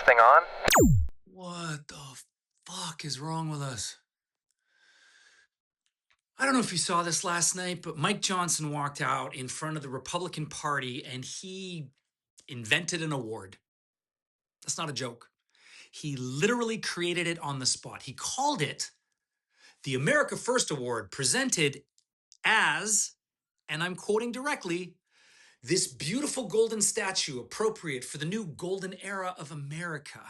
thing on? What the fuck is wrong with us? I don't know if you saw this last night, but Mike Johnson walked out in front of the Republican Party and he invented an award. That's not a joke. He literally created it on the spot. He called it the America First Award, presented as, and I'm quoting directly, this beautiful golden statue appropriate for the new golden era of America.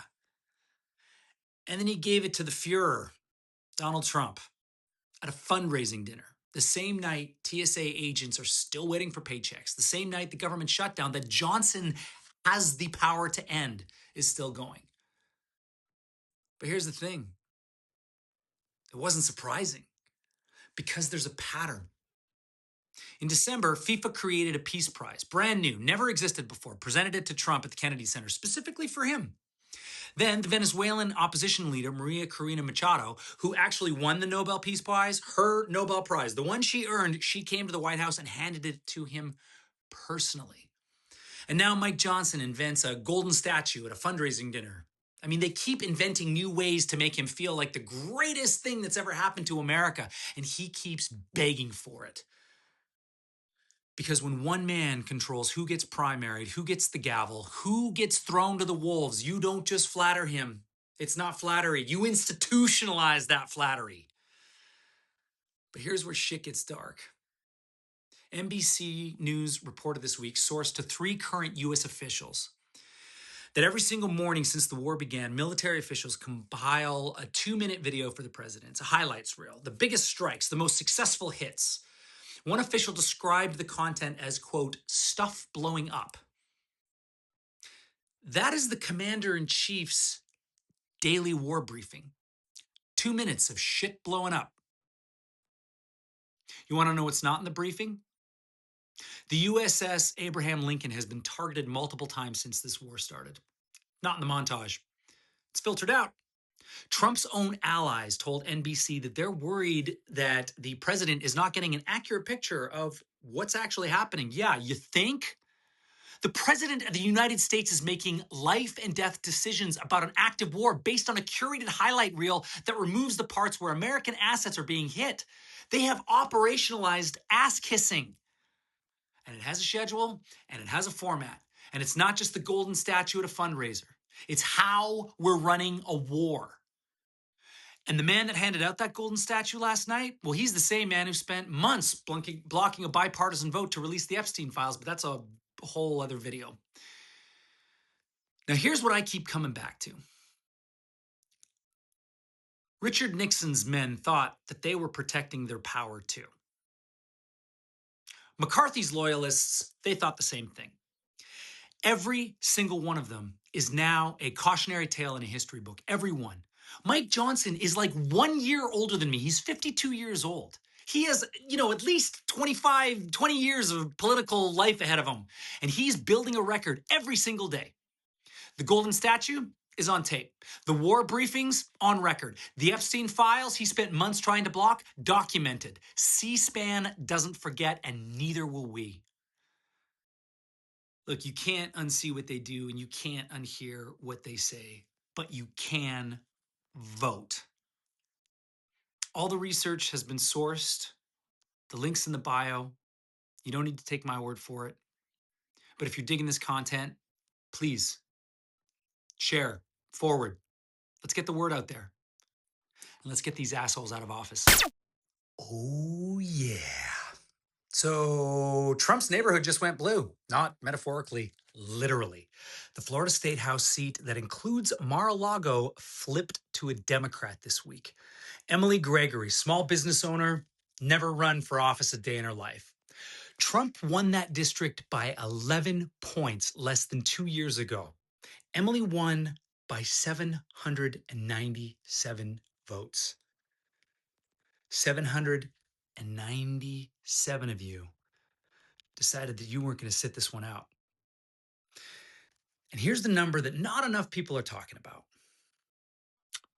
And then he gave it to the Fuhrer, Donald Trump, at a fundraising dinner. The same night TSA agents are still waiting for paychecks. The same night the government shutdown that Johnson has the power to end is still going. But here's the thing. It wasn't surprising because there's a pattern. In December, FIFA created a peace prize, brand new, never existed before, presented it to Trump at the Kennedy Center, specifically for him. Then the Venezuelan opposition leader, Corina Machado, who actually won the Nobel Peace Prize, her Nobel Prize, the one she earned, she came to the White House and handed it to him personally. And now Mike Johnson invents a golden statue at a fundraising dinner. I mean, they keep inventing new ways to make him feel like the greatest thing that's ever happened to America, and he keeps begging for it. Because when one man controls who gets primaried, who gets the gavel, who gets thrown to the wolves, you don't just flatter him. It's not flattery. You institutionalize that flattery. But here's where shit gets dark. NBC News reported this week, sourced to 3 current U.S. officials, that every single morning since the war began, military officials compile a 2-minute video for the president. It's a highlights reel, the biggest strikes, the most successful hits. One official described the content as, quote, stuff blowing up. That is the commander-in-chief's daily war briefing. 2 minutes of shit blowing up. You want to know what's not in the briefing? The USS Abraham Lincoln has been targeted multiple times since this war started. Not in the montage. It's filtered out. Trump's own allies told NBC that they're worried that the president is not getting an accurate picture of what's actually happening. Yeah, you think? The president of the United States is making life and death decisions about an active war based on a curated highlight reel that removes the parts where American assets are being hit. They have operationalized ass kissing. And it has a schedule and it has a format. And it's not just the golden statue at a fundraiser. It's how we're running a war. And the man that handed out that golden statue last night, well, he's the same man who spent months blocking a bipartisan vote to release the Epstein files, but that's a whole other video. Now, here's what I keep coming back to. Richard Nixon's men thought that they were protecting their power too. McCarthy's loyalists, they thought the same thing. Every single one of them is now a cautionary tale in a history book. Every one. Mike Johnson is like 1 year older than me. He's 52 years old. He has, at least 20 years of political life ahead of him. And he's building a record every single day. The golden statue is on tape. The war briefings on record. The Epstein files he spent months trying to block, documented. C-SPAN doesn't forget, and neither will we. Look, you can't unsee what they do and you can't unhear what they say, but you can vote. All the research has been sourced. The link's in the bio. You don't need to take my word for it. But if you're digging this content, please share, forward. Let's get the word out there. And let's get these assholes out of office. Oh, yeah. So Trump's neighborhood just went blue, not metaphorically, literally. The Florida State House seat that includes Mar-a-Lago flipped to a Democrat this week. Emily Gregory, small business owner, never run for office a day in her life. Trump won that district by 11 points less than 2 years ago. Emily won by 797 votes. 797 of you decided that you weren't going to sit this one out. And here's the number that not enough people are talking about.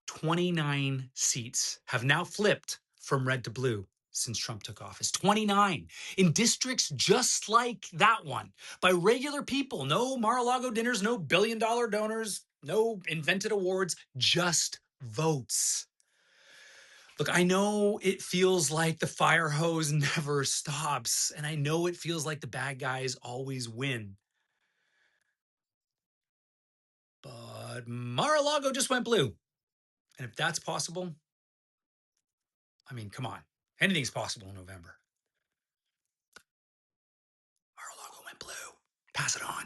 29 seats have now flipped from red to blue since Trump took office. 29 in districts just like that one by regular people. No Mar-a-Lago dinners, no billion-dollar donors, No invented awards, just votes. Look, I know it feels like the fire hose never stops, and I know it feels like the bad guys always win. But Mar-a-Lago just went blue. And if that's possible, I mean, come on. Anything's possible in November. Mar-a-Lago went blue. Pass it on.